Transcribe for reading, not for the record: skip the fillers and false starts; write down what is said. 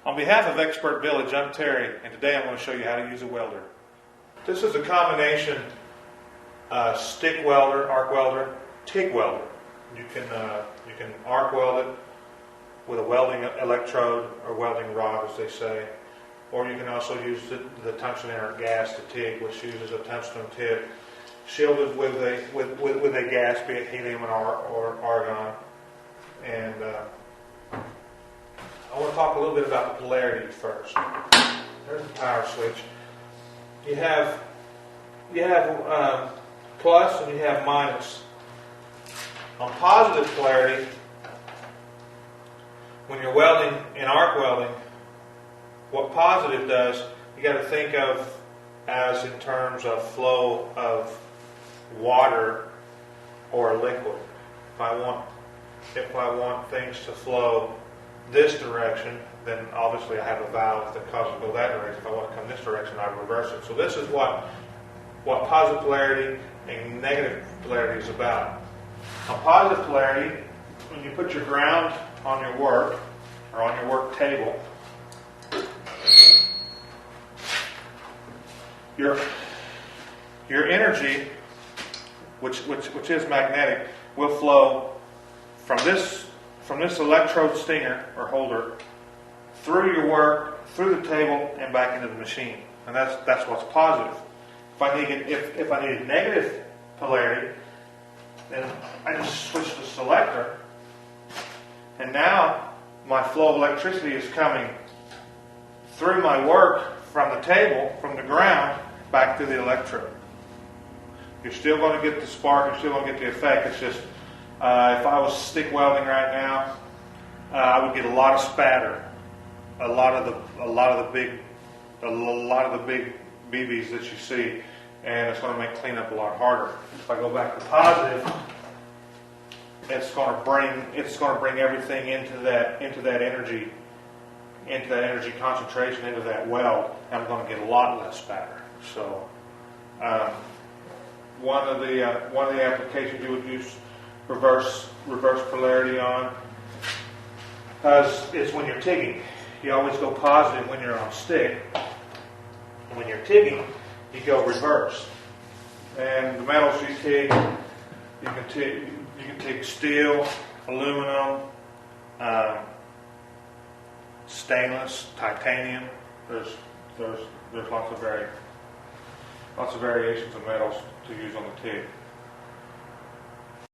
On behalf of Expert Village, I'm Terry, and today I'm going to show you how to use a welder. This is a combination stick welder, arc welder, TIG welder. You can arc weld it with a welding electrode or welding rod, as they say, or you can also use the tungsten inert gas, the TIG, which uses a tungsten tip shielded with a gas, be it helium or argon. And I want to talk a little bit about the polarity first. There's the power switch. You have plus and you have minus. On positive polarity, when you're welding in arc welding, what positive does, you got to think of as in terms of flow of water or liquid. If I want things to flow this direction, then obviously I have a valve that causes it to go that direction. If I want to come this direction, I reverse it. So this is what positive polarity and negative polarity is about. On positive polarity, when you put your ground on your work or on your work table, your energy, which is magnetic, will flow from this electrode stinger or holder through your work, through the table, and back into the machine. And that's what's positive. If I needed negative polarity, then I just switch the selector, and now my flow of electricity is coming through my work from the table, from the ground, back to the electrode. You're still going to get the spark, you're still going to get the effect. It's just, if I was stick welding right now, I would get a lot of spatter, a lot of the big BBs that you see, and it's going to make cleanup a lot harder. If I go back to positive, it's going to bring everything into that energy concentration, into that weld, and I'm going to get a lot less spatter. So one of the applications you would use reverse polarity on is when you're TIGging. You always go positive when you're on stick. And when you're TIGging, you go reverse. And the metals you TIG, you can TIG steel, aluminum, stainless, titanium. There's lots of variations of metals to use on the TIG.